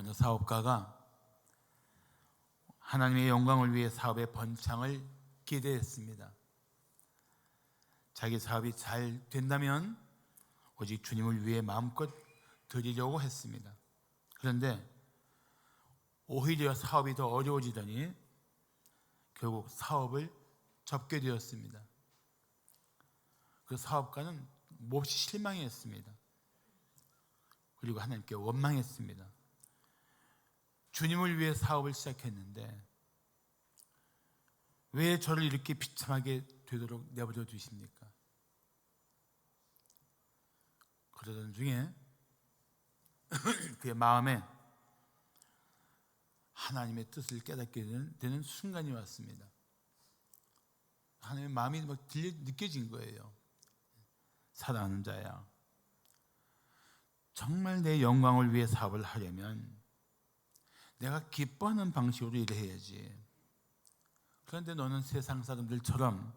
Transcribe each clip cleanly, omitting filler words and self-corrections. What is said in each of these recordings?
어느 사업가가 하나님의 영광을 위해 사업의 번창을 기대했습니다. 자기 사업이 잘 된다면 오직 주님을 위해 마음껏 드리려고 했습니다. 그런데 오히려 사업이 더 어려워지더니 결국 사업을 접게 되었습니다. 그 사업가는 몹시 실망했습니다. 그리고 하나님께 원망했습니다. 주님을 위해 사업을 시작했는데 왜 저를 이렇게 비참하게 되도록 내버려 두십니까? 그러던 중에 그의 마음에 하나님의 뜻을 깨닫게 되는 순간이 왔습니다. 하나님의 마음이 막 느껴진 거예요. 사랑하는 자야, 정말 내 영광을 위해 사업을 하려면 내가 기뻐하는 방식으로 일을 해야지. 그런데 너는 세상 사람들처럼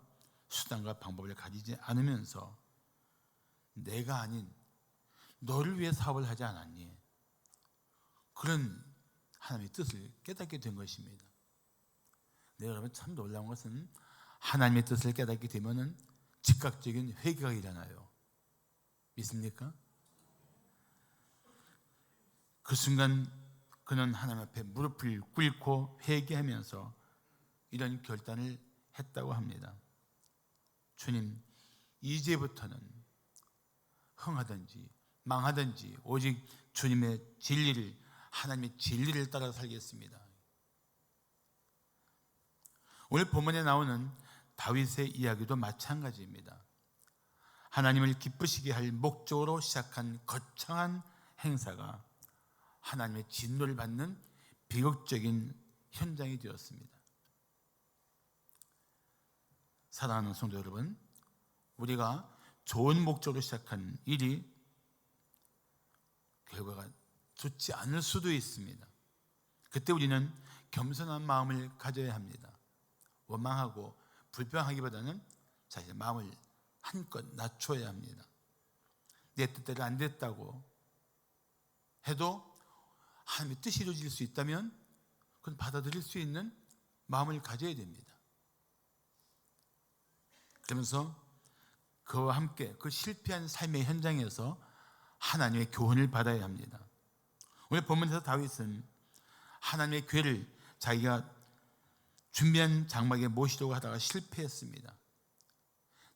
수단과 방법을 가지지 않으면서 내가 아닌 너를 위해 사업을 하지 않았니? 그런 하나님의 뜻을 깨닫게 된 것입니다. 네, 여러분, 참 놀라운 것은 하나님의 뜻을 깨닫게 되면은 즉각적인 회개가 일어나요. 믿습니까? 그 순간 그는 하나님 앞에 무릎을 꿇고 회개하면서 이런 결단을 했다고 합니다. 주님, 이제부터는 흥하든지 망하든지 오직 주님의 진리를, 하나님의 진리를 따라 살겠습니다. 오늘 본문에 나오는 다윗의 이야기도 마찬가지입니다. 하나님을 기쁘시게 할 목적으로 시작한 거창한 행사가 하나님의 진노를 받는 비극적인 현장이 되었습니다. 사랑하는 성도 여러분, 우리가 좋은 목적으로 시작한 일이 결과가 좋지 않을 수도 있습니다. 그때 우리는 겸손한 마음을 가져야 합니다. 원망하고 불평하기보다는 자신의 마음을 한껏 낮춰야 합니다. 내 뜻대로 안 됐다고 해도 하나님의 뜻이 이루어질 수 있다면 그건 받아들일 수 있는 마음을 가져야 됩니다. 그러면서 그와 함께 그 실패한 삶의 현장에서 하나님의 교훈을 받아야 합니다. 오늘 본문에서 다윗은 하나님의 궤를 자기가 준비한 장막에 모시려고 하다가 실패했습니다.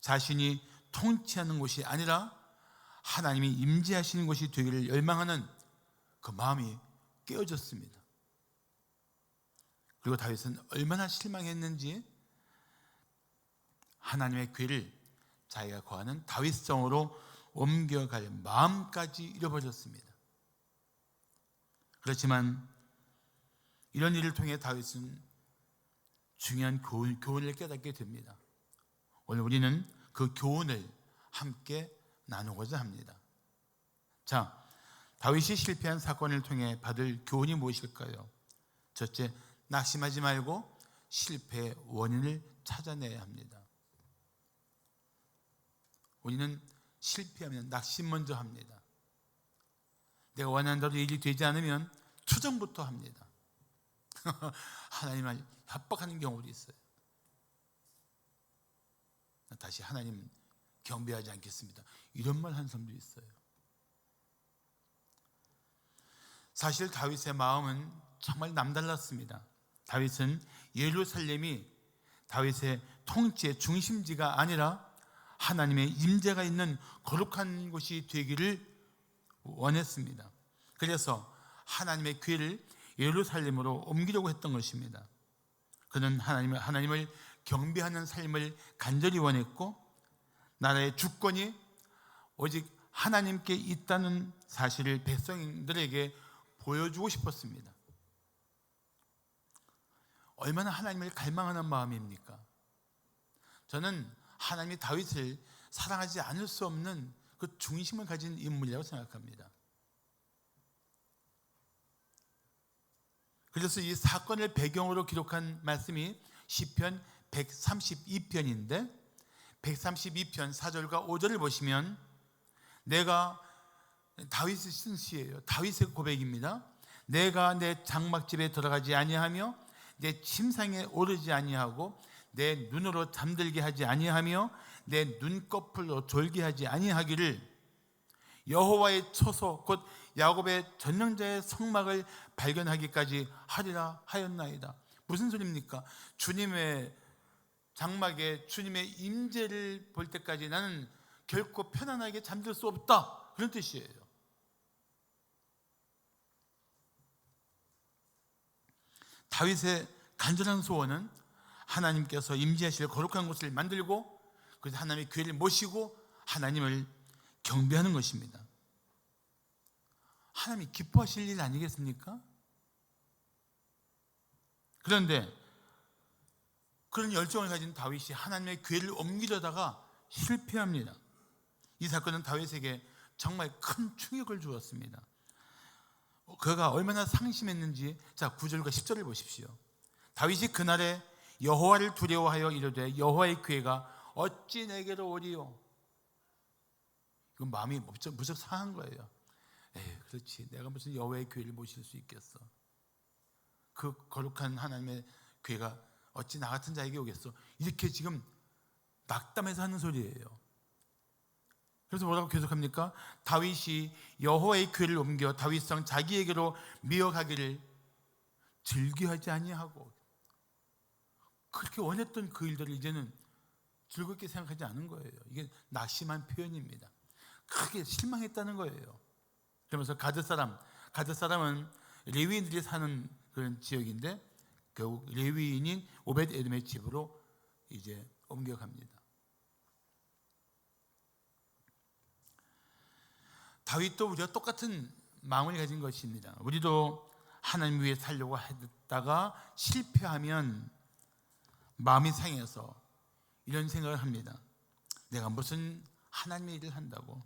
자신이 통치하는 곳이 아니라 하나님이 임재하시는 곳이 되기를 열망하는 그 마음이 깨어졌습니다. 그리고 다윗은 얼마나 실망했는지 하나님의 궤를 자기가 거하는 다윗성으로 옮겨갈 마음까지 잃어버렸습니다. 그렇지만 이런 일을 통해 다윗은 중요한 교훈을 깨닫게 됩니다. 오늘 우리는 그 교훈을 함께 나누고자 합니다. 자, 다윗이 실패한 사건을 통해 받을 교훈이 무엇일까요? 첫째, 낙심하지 말고 실패의 원인을 찾아내야 합니다. 우리는 실패하면 낙심 먼저 합니다. 내가 원하는 대로 일이 되지 않으면 투정부터 합니다. 하나님을 협박하는 경우도 있어요. 다시 하나님 경배하지 않겠습니다. 이런 말 하는 사람도 있어요. 사실 다윗의 마음은 정말 남달랐습니다. 다윗은 예루살렘이 다윗의 통치의 중심지가 아니라 하나님의 임재가 있는 거룩한 곳이 되기를 원했습니다. 그래서 하나님의 궤를 예루살렘으로 옮기려고 했던 것입니다. 그는 하나님을 경배하는 삶을 간절히 원했고 나라의 주권이 오직 하나님께 있다는 사실을 백성들에게 보여주고 싶었습니다. 얼마나 하나님을 갈망하는 마음입니까? 저는 하나님이 다윗을 사랑하지 않을 수 없는 그 중심을 가진 인물이라고 생각합니다. 그래서 이 사건을 배경으로 기록한 말씀이 시편 132편인데 132편 4절과 5절을 보시면 내가 다윗이 쓴 시예요. 다윗의 고백입니다. 내가 내 장막집에 들어가지 아니하며 내 침상에 오르지 아니하고 내 눈으로 잠들게 하지 아니하며 내 눈꺼풀로 졸게 하지 아니하기를 여호와의 처소 곧 야곱의 전능자의 성막을 발견하기까지 하리라 하였나이다. 무슨 소리입니까? 주님의 장막에 주님의 임재를 볼 때까지 나는 결코 편안하게 잠들 수 없다, 그런 뜻이에요. 다윗의 간절한 소원은 하나님께서 임재하실 거룩한 곳을 만들고 그래서 하나님의 교회를 모시고 하나님을 경배하는 것입니다. 하나님이 기뻐하실 일 아니겠습니까? 그런데 그런 열정을 가진 다윗이 하나님의 교회를 옮기려다가 실패합니다. 이 사건은 다윗에게 정말 큰 충격을 주었습니다. 그가 얼마나 상심했는지, 자 9절과 10절을 보십시오. 다윗이 그날에 여호와를 두려워하여 이르되 여호와의 교회가 어찌 내게로 오리요. 그 마음이 무척 상한 거예요. 에이, 그렇지, 내가 무슨 여호와의 교회를 모실 수 있겠어. 그 거룩한 하나님의 교회가 어찌 나 같은 자에게 오겠어. 이렇게 지금 낙담해서 하는 소리예요. 그래서 뭐라고 계속합니까? 다윗이 여호와의 교회를 옮겨 다윗성 자기에게로 미어가기를 즐겨하지 아니하고, 그렇게 원했던 그 일들을 이제는 즐겁게 생각하지 않은 거예요. 이게 낙심한 표현입니다. 크게 실망했다는 거예요. 그러면서 가드 사람은 레위인들이 사는 그런 지역인데 결국 레위인인 오벳 에돔의 집으로 이제 옮겨갑니다. 다윗도 우리가 똑같은 마음을 가진 것입니다. 우리도 하나님 위해 살려고 했다가 실패하면 마음이 상해서 이런 생각을 합니다. 내가 무슨 하나님의 일을 한다고.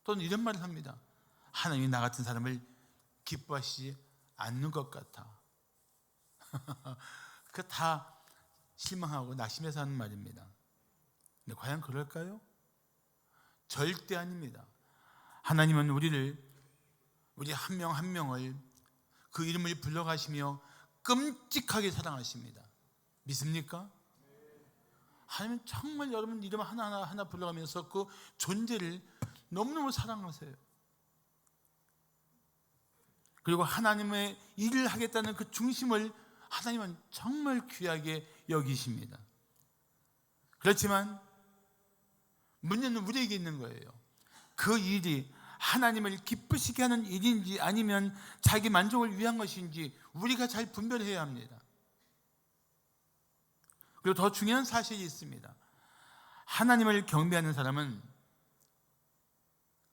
또는 이런 말을 합니다. 하나님이 나 같은 사람을 기뻐하시지 않는 것 같아. 그 다 실망하고 낙심해서 하는 말입니다. 근데 과연 그럴까요? 절대 아닙니다. 하나님은 우리 한 명 한 명을 그 이름을 불러가시며 끔찍하게 사랑하십니다. 믿습니까? 하나님은 정말 여러분 이름 하나하나 불러가면서 그 존재를 너무너무 사랑하세요. 그리고 하나님의 일을 하겠다는 그 중심을 하나님은 정말 귀하게 여기십니다. 그렇지만 문제는 우리에게 있는 거예요. 그 일이 하나님을 기쁘시게 하는 일인지 아니면 자기 만족을 위한 것인지 우리가 잘 분별해야 합니다. 그리고 더 중요한 사실이 있습니다. 하나님을 경배하는 사람은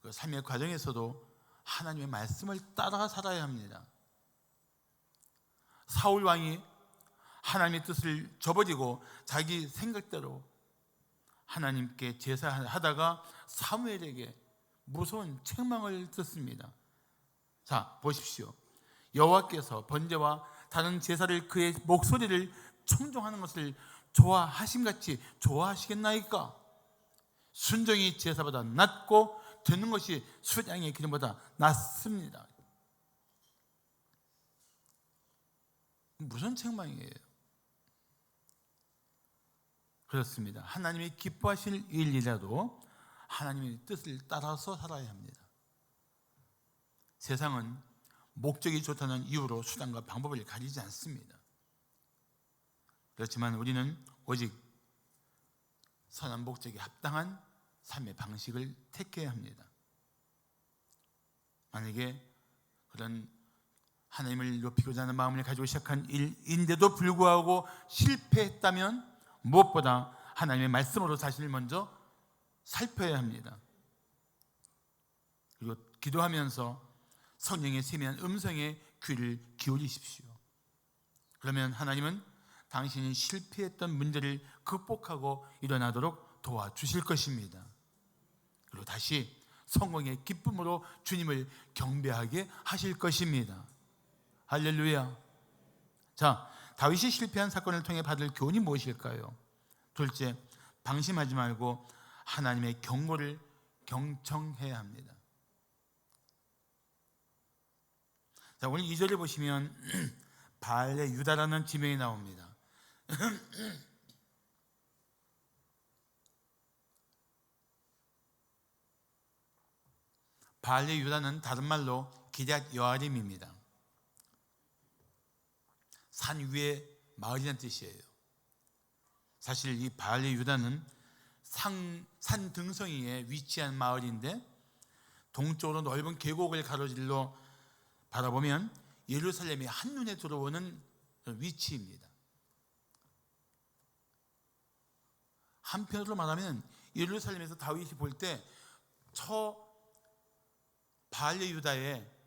그 삶의 과정에서도 하나님의 말씀을 따라 살아야 합니다. 사울 왕이 하나님의 뜻을 저버리고 자기 생각대로 하나님께 제사하다가 사무엘에게 무서운 책망을 듣습니다. 자, 보십시오. 여호와께서 번제와 다른 제사를 그의 목소리를 청종하는 것을 좋아하심같이 좋아하시겠나이까? 순종이 제사보다 낫고 듣는 것이 수량의 기름보다 낫습니다. 무슨 책망이에요? 그렇습니다. 하나님이 기뻐하실 일이라도 하나님의 뜻을 따라서 살아야 합니다. 세상은 목적이 좋다는 이유로 수단과 방법을 가리지 않습니다. 그렇지만 우리는 오직 선한 목적에 합당한 삶의 방식을 택해야 합니다. 만약에 그런 하나님을 높이고자 하는 마음을 가지고 시작한 일인데도 불구하고 실패했다면 무엇보다 하나님의 말씀으로 자신을 먼저 살펴야 합니다. 그리고 기도하면서 성령의 세미한 음성에 귀를 기울이십시오. 그러면 하나님은 당신이 실패했던 문제를 극복하고 일어나도록 도와주실 것입니다. 그리고 다시 성공의 기쁨으로 주님을 경배하게 하실 것입니다. 할렐루야. 자, 다윗이 실패한 사건을 통해 받을 교훈이 무엇일까요? 둘째, 방심하지 말고 하나님의 경고를 경청해야 합니다. 자, 오늘 2절에 보시면 바알의 유다라는 지명이 나옵니다. 바알의 유다는 다른 말로 기럇 여아림입니다. 산 위의 마을이라는 뜻이에요. 사실 이 바알의 유다는 산 등성이에 위치한 마을인데 동쪽으로 넓은 계곡을 가로질러 바라보면 예루살렘이 한눈에 들어오는 위치입니다. 한편으로 말하면 예루살렘에서 다윗이 볼 때 저 바알의 유다에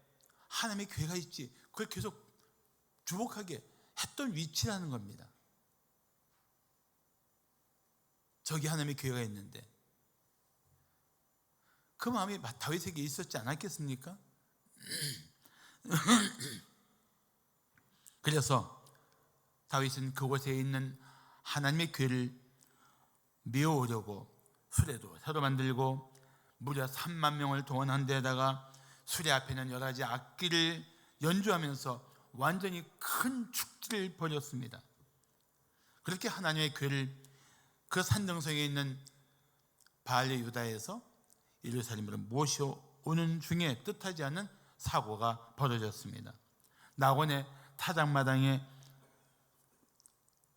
하나님의 교회가 있지, 그걸 계속 주목하게 했던 위치라는 겁니다. 저기 하나님의 교회가 있는데 그 마음이 다윗에게 있었지 않았겠습니까? 그래서 다윗은 그곳에 있는 하나님의 교회를 메워오려고 수레도 새로 만들고 무려 3만 명을 동원한 데다가 수레 앞에는 여러 가지 악기를 연주하면서 완전히 큰 축제를 벌였습니다. 그렇게 하나님의 교회를 그 산등성에 있는 바알의 유다에서 예루살렘으로 모셔오는 중에 뜻하지 않은 사고가 벌어졌습니다. 낙원의 타작마당에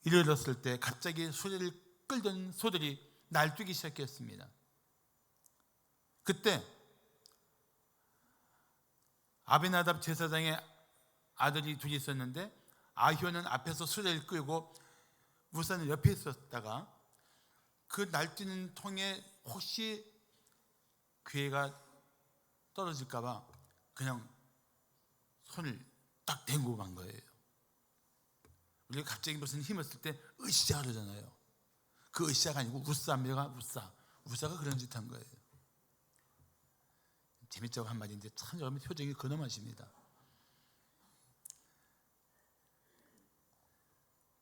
이르렀을 때 갑자기 수레를 끌던 소들이 날뛰기 시작했습니다. 그때 아벤나답 제사장의 아들이 둘이 있었는데 아히오는 앞에서 수레를 끌고 우산을 옆에 있었다가 그 날뛰는 통에 혹시 괴가 떨어질까 봐 그냥 손을 딱 댄고 간 거예요. 우리가 갑자기 무슨 힘을 쓸 때 으쌰 그러잖아요. 그 으쌰가 아니고 우싸입니다. 우싸가 그런 짓 한 거예요. 재밌자고 한 말인데 참 여러분 표정이 근엄하십니다.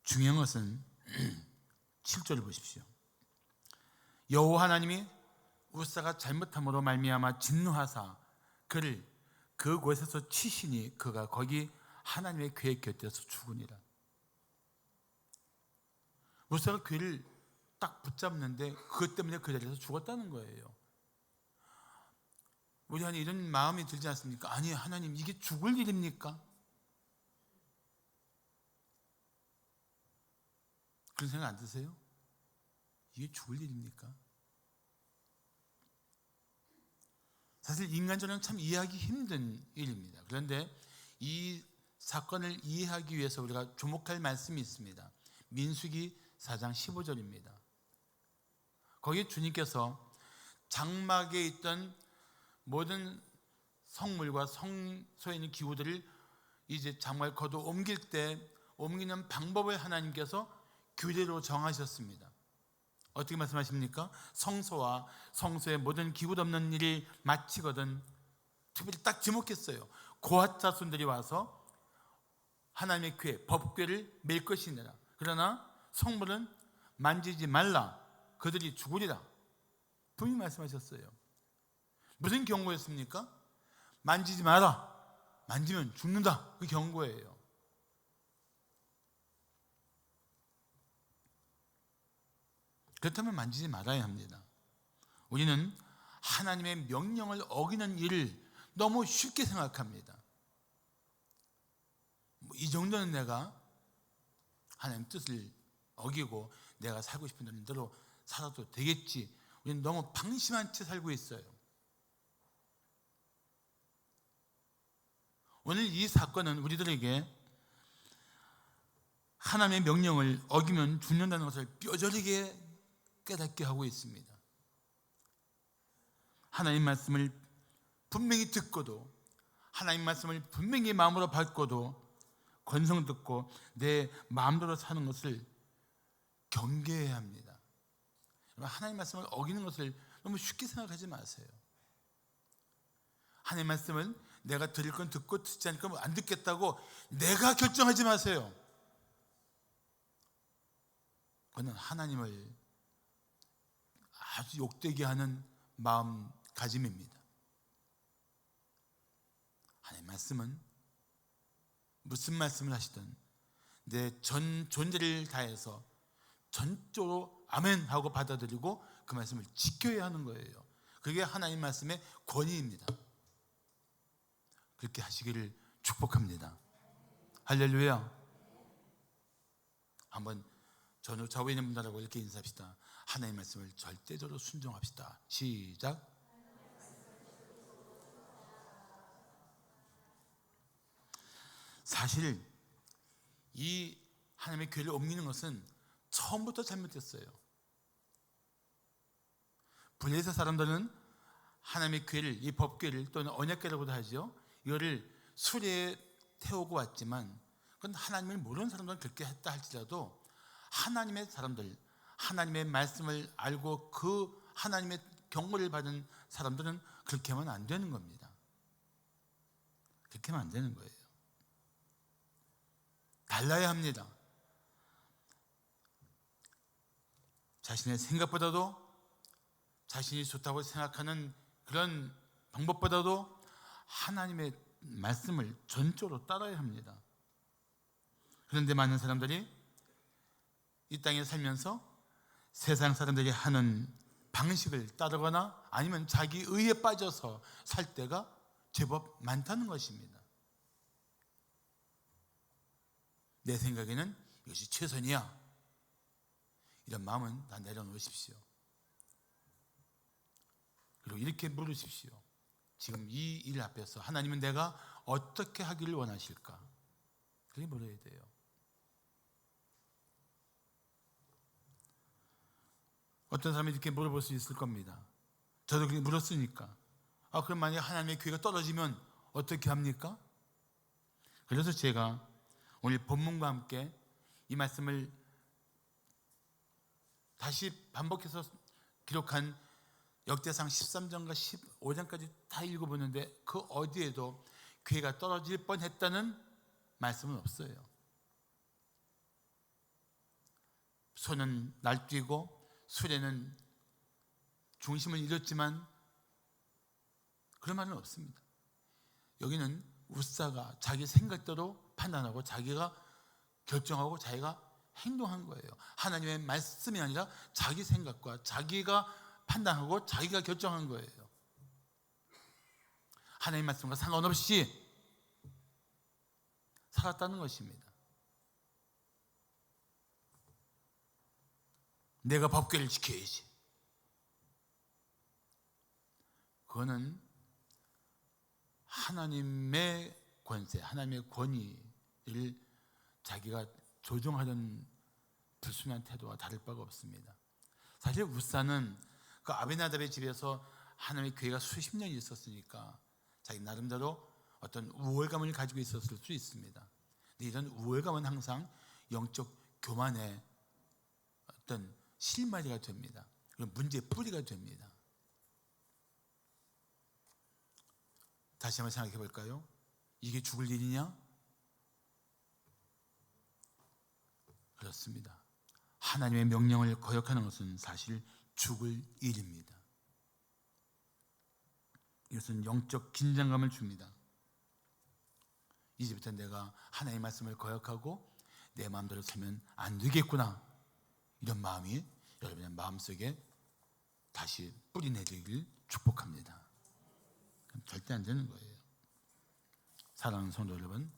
중요한 것은 7절을 보십시오. 여호와 하나님이 우사가 잘못함으로 말미암아 진노하사 그를 그곳에서 치시니 그가 거기 하나님의 궤 곁에서 죽으니라. 우사가 궤를 딱 붙잡는데 그것 때문에 그 자리에서 죽었다는 거예요. 우리 안에 이런 마음이 들지 않습니까? 아니 하나님 이게 죽을 일입니까? 그런 생각 안 드세요? 이게 죽을 일입니까? 사실 인간적으로는 참 이해하기 힘든 일입니다. 그런데 이 사건을 이해하기 위해서 우리가 주목할 말씀이 있습니다. 민수기 4장 15절입니다. 거기에 주님께서 장막에 있던 모든 성물과 성소에 있는 기구들을 이제 장막에 거둬 옮길 때 옮기는 방법을 하나님께서 규례로 정하셨습니다. 어떻게 말씀하십니까? 성소와 성소의 모든 기구 없는 일이 마치거든 특별히 딱 지목했어요. 고핫 자손들이 와서 하나님의 궤, 법궤를 맬 것이니라. 그러나 성물은 만지지 말라. 그들이 죽으리라. 분명히 말씀하셨어요. 무슨 경고였습니까? 만지지 마라. 만지면 죽는다. 그 경고예요. 그렇다면 만지지 말아야 합니다. 우리는 하나님의 명령을 어기는 일을 너무 쉽게 생각합니다. 이 정도는 내가 하나님 뜻을 어기고 내가 살고 싶은 대로 살아도 되겠지. 우리는 너무 방심한 채 살고 있어요. 오늘 이 사건은 우리들에게 하나님의 명령을 어기면 죽는다는 것을 뼈저리게 깨닫게 하고 있습니다. 하나님 말씀을 분명히 듣고도 하나님 말씀을 분명히 마음으로 받고도 권성 듣고 내 마음대로 사는 것을 경계해야 합니다. 하나님 말씀을 어기는 것을 너무 쉽게 생각하지 마세요. 하나님 말씀은 내가 들을 건 듣고 듣지 않을 건 안 듣겠다고 내가 결정하지 마세요. 그건 하나님을 아주 욕되게 하는 마음가짐입니다. 하나님 말씀은 무슨 말씀을 하시든 내 전 존재를 다해서 전적으로 아멘 하고 받아들이고 그 말씀을 지켜야 하는 거예요. 그게 하나님 말씀의 권위입니다. 그렇게 하시기를 축복합니다. 할렐루야. 한번 좌우에 있는 분들하고 이렇게 인사합시다. 하나님 말씀을 절대적으로 순종합시다. 시작. 사실 이 하나님의 교회를 옮기는 것은 처음부터 잘못됐어요. 블레셋 사람들은 하나님의 교회를, 이 법궤를 또는 언약궤라고도 하죠. 이거를 수레에 태우고 왔지만 그건 하나님을 모르는 사람들은 그렇게 했다 할지라도 하나님의 사람들, 하나님의 말씀을 알고 그 하나님의 경고를 받은 사람들은 그렇게 하면 안 되는 겁니다. 그렇게 하면 안 되는 거예요. 달라야 합니다. 자신의 생각보다도 자신이 좋다고 생각하는 그런 방법보다도 하나님의 말씀을 전적으로 따라야 합니다. 그런데 많은 사람들이 이 땅에 살면서 세상 사람들이 하는 방식을 따르거나 아니면 자기 의에 빠져서 살 때가 제법 많다는 것입니다. 내 생각에는 이것이 최선이야. 이런 마음은 다 내려놓으십시오. 그리고 이렇게 물으십시오. 지금 이 일 앞에서 하나님은 내가 어떻게 하기를 원하실까? 그렇게 물어야 돼요. 어떤 사람이 이렇게 물어볼 수 있을 겁니다. 저도 그렇게 물었으니까. 그럼 만약에 하나님의 교회가 떨어지면 어떻게 합니까? 그래서 제가 오늘 본문과 함께 이 말씀을 다시 반복해서 기록한 역대상 13장과 15장까지 다 읽어보는데 그 어디에도 교회가 떨어질 뻔했다는 말씀은 없어요. 소는 날뛰고 수레는 중심을 잃었지만 그런 말은 없습니다. 여기는 우사가 자기 생각대로 판단하고 자기가 결정하고 자기가 행동한 거예요. 하나님의 말씀이 아니라 자기 생각과 자기가 판단하고 자기가 결정한 거예요. 하나님의 말씀과 상관없이 살았다는 것입니다. 내가 법궤를 지켜야지. 그거는 하나님의 권세, 하나님의 권위를 자기가 조종하려는 불순한 태도와 다를 바가 없습니다. 사실 우사는 그 아비나답의 집에서 하나님의 교회가 수십 년이 있었으니까 자기 나름대로 어떤 우월감을 가지고 있었을 수 있습니다. 근데 이런 우월감은 항상 영적 교만의 어떤 실마리가 됩니다. 그럼 문제의 뿌리가 됩니다. 다시 한번 생각해 볼까요? 이게 죽을 일이냐? 그렇습니다. 하나님의 명령을 거역하는 것은 사실 죽을 일입니다. 이것은 영적 긴장감을 줍니다. 이제부터 내가 하나님의 말씀을 거역하고 내 마음대로 살면 안 되겠구나. 이런 마음이 여러분의 마음속에 다시 뿌리 내리길 축복합니다. 절대 안 되는 거예요. 사랑하는 성도 여러분,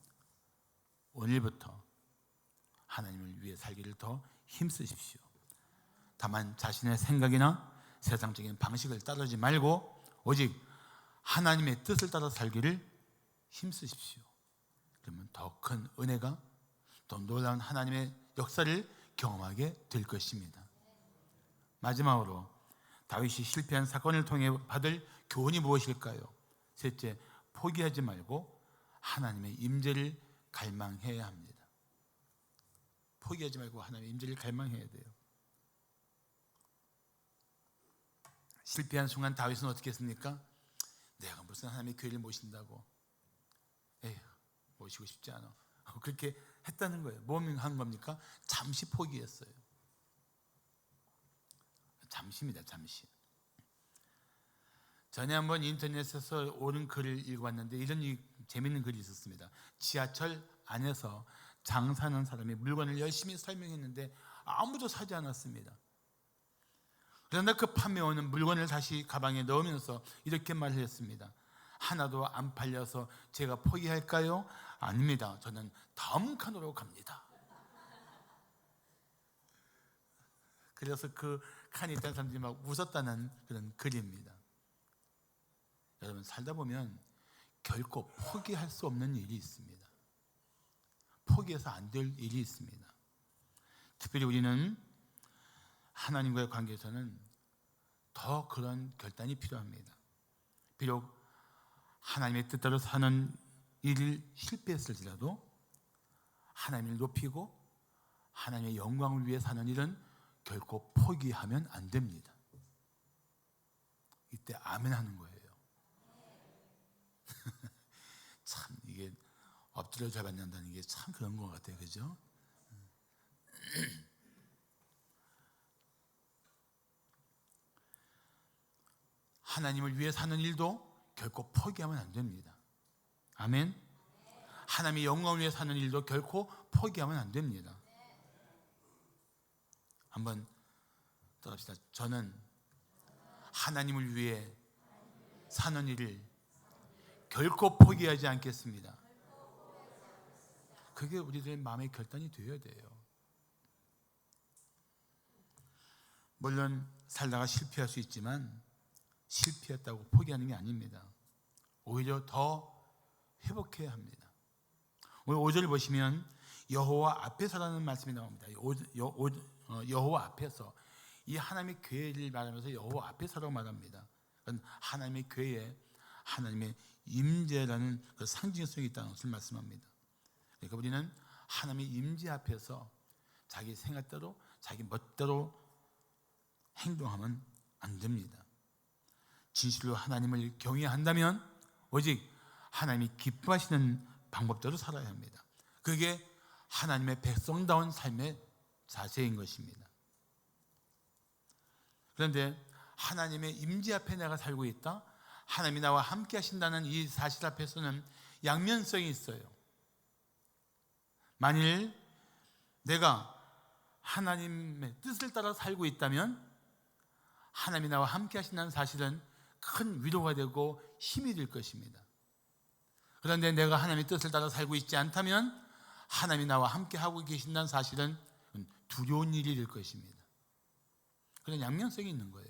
오늘부터 하나님을 위해 살기를 더 힘쓰십시오. 다만 자신의 생각이나 세상적인 방식을 따르지 말고 오직 하나님의 뜻을 따라 살기를 힘쓰십시오. 그러면 더 큰 은혜가, 더 놀라운 하나님의 역사를 경험하게 될 것입니다. 마지막으로 다윗이 실패한 사건을 통해 받을 교훈이 무엇일까요? 셋째, 포기하지 말고 하나님의 임재를 갈망해야 합니다. 포기하지 말고 하나님의 임재를 갈망해야 돼요. 실패한 순간 다윗은 어떻게 했습니까? 내가 무슨 하나님의 교회를 모신다고, 에휴, 모시고 싶지 않아. 그렇게 했다는 거예요. 뭐 한 겁니까? 잠시 포기했어요. 잠시입니다. 잠시. 전에 한번 인터넷에서 옳은 글을 읽어봤는데 이런 재밌는 글이 있었습니다. 지하철 안에서 장사하는 사람이 물건을 열심히 설명했는데 아무도 사지 않았습니다. 그런데 그 판매원은 물건을 다시 가방에 넣으면서 이렇게 말을 했습니다. 하나도 안 팔려서 제가 포기할까요? 아닙니다. 저는 다음 칸으로 갑니다. 그래서 그 칸에 있던 사람들이 막 웃었다는 그런 글입니다. 여러분, 살다 보면 결코 포기할 수 없는 일이 있습니다. 포기해서 안 될 일이 있습니다. 특별히 우리는 하나님과의 관계에서는 더 그런 결단이 필요합니다. 비록 하나님의 뜻대로 사는 일을 실패했을지라도 하나님을 높이고 하나님의 영광을 위해 사는 일은 결코 포기하면 안 됩니다. 이때 아멘 하는 거예요. 참 이게 엎드려 잘 받는다는 게 참 그런 것 같아요. 그죠? 하나님을 위해 사는 일도 결코 포기하면 안 됩니다. 아멘. 하나님의 영광을 위해 사는 일도 결코 포기하면 안 됩니다. 한번 따라합시다. 저는 하나님을 위해 사는 일을 결코 포기하지 않겠습니다. 그게 우리들의 마음의 결단이 되어야 돼요. 물론 살다가 실패할 수 있지만 실패했다고 포기하는 게 아닙니다. 오히려 더 회복해야 합니다. 오늘 5절 보시면 여호와 앞에서라는 말씀이 나옵니다. 여호와 앞에서, 이 하나님의 교회를 말하면서 여호와 앞에서라고 말합니다. 하나님의 교회에 하나님의 임재라는 그 상징성이 있다는 것을 말씀합니다. 그러니까 우리는 하나님의 임재 앞에서 자기 생각대로 자기 멋대로 행동하면 안 됩니다. 진실로 하나님을 경외한다면 오직 하나님이 기뻐하시는 방법대로 살아야 합니다. 그게 하나님의 백성다운 삶의 자세인 것입니다. 그런데 하나님의 임재 앞에 내가 살고 있다, 하나님이 나와 함께 하신다는 이 사실 앞에서는 양면성이 있어요. 만일 내가 하나님의 뜻을 따라 살고 있다면 하나님이 나와 함께 하신다는 사실은 큰 위로가 되고 힘이 될 것입니다. 그런데 내가 하나님의 뜻을 따라 살고 있지 않다면 하나님이 나와 함께 하고 계신다는 사실은 두려운 일이 될 것입니다. 그런 양면성이 있는 거예요.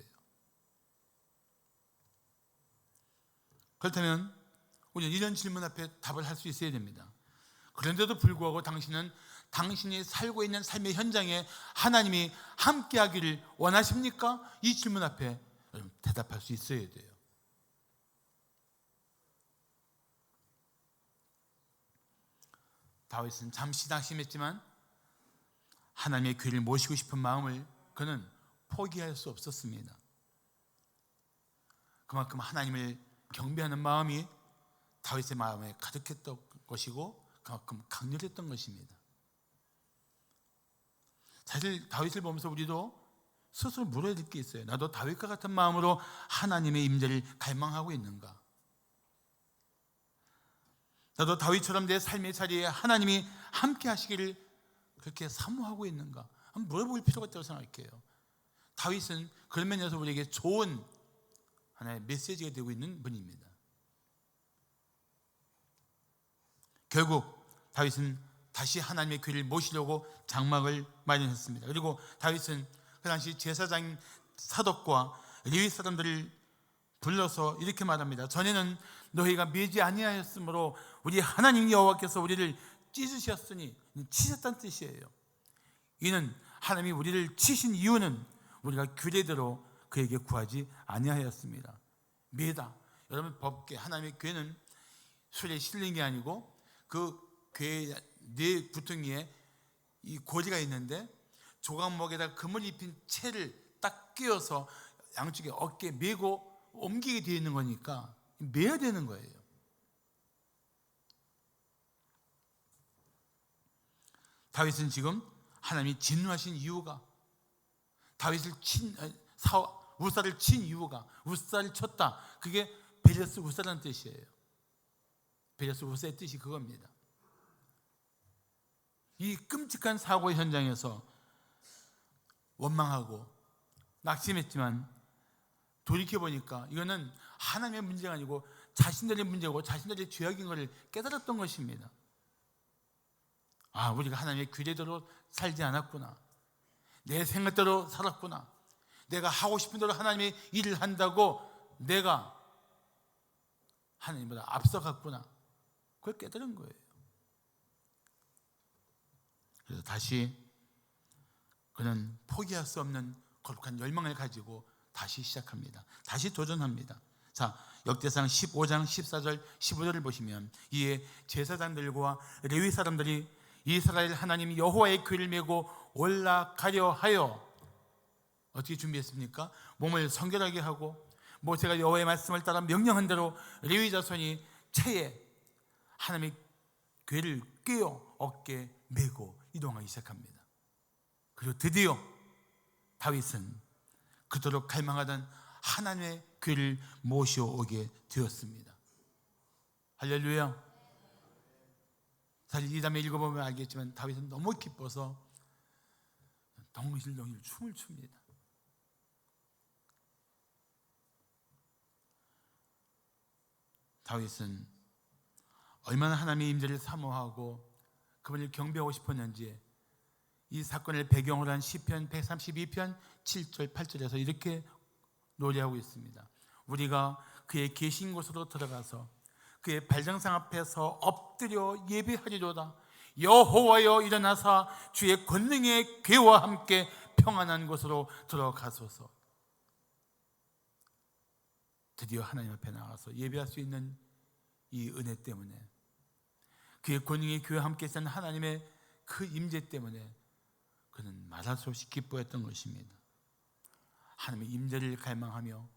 그렇다면 우리는 이런 질문 앞에 답을 할 수 있어야 됩니다. 그런데도 불구하고 당신은 당신이 살고 있는 삶의 현장에 하나님이 함께 하기를 원하십니까? 이 질문 앞에 대답할 수 있어야 돼요. 다윗은 잠시 낙심했지만 하나님의 귀를 모시고 싶은 마음을 그는 포기할 수 없었습니다. 그만큼 하나님을 경배하는 마음이 다윗의 마음에 가득했던 것이고 그만큼 강렬했던 것입니다. 사실 다윗을 보면서 우리도 스스로 물어야 될 게 있어요. 나도 다윗과 같은 마음으로 하나님의 임재를 갈망하고 있는가? 나도 다윗처럼 내 삶의 자리에 하나님이 함께 하시기를 그렇게 사모하고 있는가? 한번 물어볼 필요가 있다고 생각해요. 다윗은 그런 면에서 우리에게 좋은 하나의 메시지가 되고 있는 분입니다. 결국 다윗은 다시 하나님의 귀를 모시려고 장막을 마련했습니다. 그리고 다윗은 그 당시 제사장 사독과 레위 사람들을 불러서 이렇게 말합니다. 전에는 너희가 매지 아니하였으므로 우리 하나님 여호와께서 우리를 찢으셨으니, 치셨다는 뜻이에요. 이는 하나님이 우리를 치신 이유는 우리가 규례대로 그에게 구하지 아니하였습니다. 매다, 여러분 법궤, 하나님의 궤는 술에 실린 게 아니고 그 궤 네 구덩이에 이 고리가 있는데 조각목에다 금을 입힌 채를 딱 끼워서 양쪽에 어깨에 메고 옮기게 되어 있는 거니까 매야 되는 거예요. 다윗은 지금 하나님이 진노하신 이유가, 다윗을 우사를 친 이유가, 우사를 쳤다, 그게 베레스 우사라는 뜻이에요. 베레스고스의 뜻이 그겁니다. 이 끔찍한 사고 현장에서 원망하고 낙심했지만 돌이켜보니까 이거는 하나님의 문제가 아니고 자신들의 문제고 자신들의 죄악인 것을 깨달았던 것입니다. 아, 우리가 하나님의 규례대로 살지 않았구나. 내 생각대로 살았구나. 내가 하고 싶은 대로 하나님의 일을 한다고 내가 하나님보다 앞서갔구나. 그걸 깨달은 거예요. 그래서 다시 그는 포기할 수 없는 거룩한 열망을 가지고 다시 시작합니다. 다시 도전합니다. 자, 역대상 15장 14절 15절을 보시면 이에 제사장들과 레위 사람들이 이스라엘 하나님 여호와의 궤를 메고 올라가려 하여 어떻게 준비했습니까? 몸을 성결하게 하고 모세가 여호와의 말씀을 따라 명령한 대로 레위 자손이 채에 하나님의 궤를 꿰어 어깨에 메고 이동하기 시작합니다. 그리고 드디어 다윗은 그토록 갈망하던 하나님의 궤를 모셔오게 되었습니다. 할렐루야. 사실 이 다음에 읽어보면 알겠지만 다윗은 너무 기뻐서 덩실덩실 춤을 춥니다. 다윗은 얼마나 하나님의 임재를 사모하고 그분을 경배하고 싶었는지 이 사건을 배경으로 한 시편 132편 7절 8절에서 이렇게 노래하고 있습니다. 우리가 그의 계신 곳으로 들어가서 그의 발장상 앞에서 엎드려 예배하리로다. 여호와여 일어나사 주의 권능의 궤와 함께 평안한 곳으로 들어가소서. 드디어 하나님 앞에 나가서 예배할 수 있는 이 은혜 때문에, 그의 권능의 궤와 함께 있는 하나님의 그 임재 때문에 그는 말할 수 없이 기뻐했던 것입니다. 하나님의 임재를 갈망하며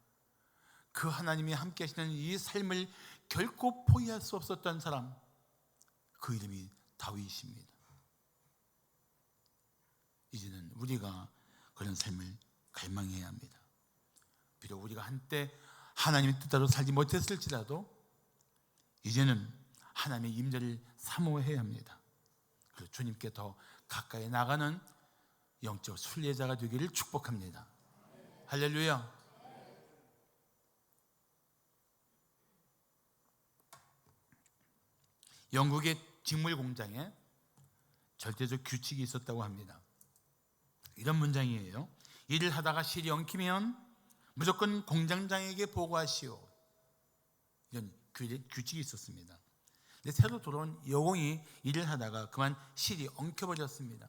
그 하나님이 함께 하시는 이 삶을 결코 포기할 수 없었던 사람, 그 이름이 다윗입니다. 이제는 우리가 그런 삶을 갈망해야 합니다. 비록 우리가 한때 하나님의 뜻대로 살지 못했을지라도 이제는 하나님의 임재를 사모해야 합니다. 그리고 주님께 더 가까이 나가는 영적 순례자가 되기를 축복합니다. 할렐루야. 영국의 직물 공장에 절대적 규칙이 있었다고 합니다. 이런 문장이에요. 일을 하다가 실이 엉키면 무조건 공장장에게 보고하시오. 이런 규칙이 있었습니다. 근데 새로 들어온 여공이 일을 하다가 그만 실이 엉켜버렸습니다.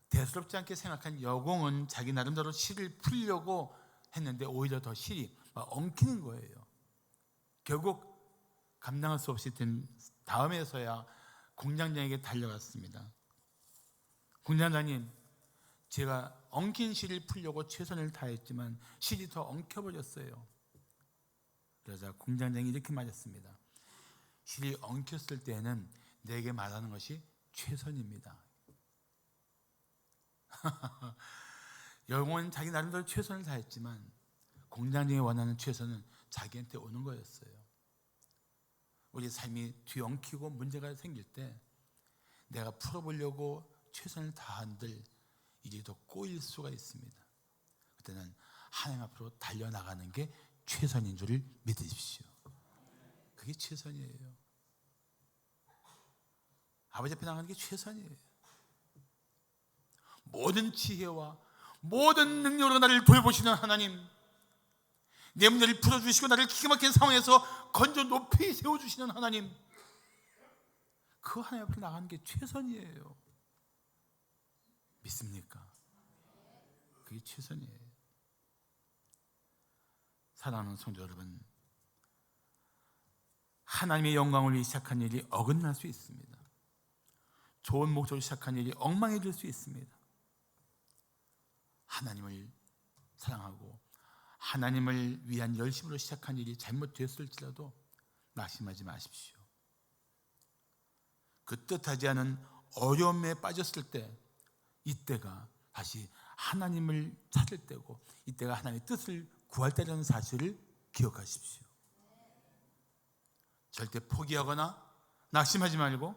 대수롭지 않게 생각한 여공은 자기 나름대로 실을 풀려고 했는데 오히려 더 실이 엉키는 거예요. 결국 감당할 수 없이 된 다음에서야 공장장에게 달려갔습니다. 공장장님, 제가 엉킨 실을 풀려고 최선을 다했지만 실이 더 엉켜버렸어요. 그러자 공장장이 이렇게 말했습니다. 실이 엉켰을 때는 내게 말하는 것이 최선입니다. 여공은 자기 나름대로 최선을 다했지만 공장장이 원하는 최선은 자기한테 오는 거였어요. 우리 삶이 뒤엉키고 문제가 생길 때 내가 풀어보려고 최선을 다한들 일이 더 꼬일 수가 있습니다. 그때는 하나님 앞으로 달려나가는 게 최선인 줄을 믿으십시오. 그게 최선이에요. 아버지 앞에 나가는 게 최선이에요. 모든 지혜와 모든 능력으로 나를 돌보시는 하나님, 내 문제를 풀어주시고 나를 기가 막힌 상황에서 건져 높이 세워주시는 하나님, 그 하나님 앞에 나가는 게 최선이에요. 믿습니까? 그게 최선이에요. 사랑하는 성도 여러분, 하나님의 영광을 위해 시작한 일이 어긋날 수 있습니다. 좋은 목적으로 시작한 일이 엉망해질 수 있습니다. 하나님을 사랑하고 하나님을 위한 열심으로 시작한 일이 잘못되었을지라도 낙심하지 마십시오. 그 뜻하지 않은 어려움에 빠졌을 때, 이때가 다시 하나님을 찾을 때고 이때가 하나님의 뜻을 구할 때라는 사실을 기억하십시오. 절대 포기하거나 낙심하지 말고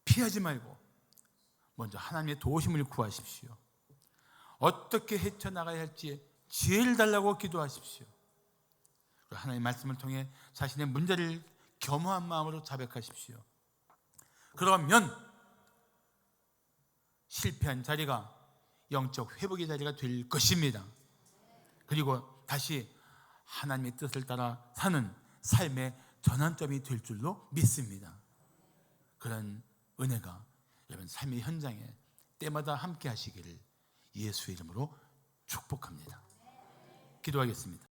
피하지 말고 먼저 하나님의 도우심을 구하십시오. 어떻게 헤쳐나가야 할지 지혜를 달라고 기도하십시오. 그리고 하나님의 말씀을 통해 자신의 문제를 겸허한 마음으로 자백하십시오. 그러면 실패한 자리가 영적 회복의 자리가 될 것입니다. 그리고 다시 하나님의 뜻을 따라 사는 삶의 전환점이 될 줄로 믿습니다. 그런 은혜가 여러분 삶의 현장에 때마다 함께 하시기를 예수의 이름으로 축복합니다. 기도하겠습니다.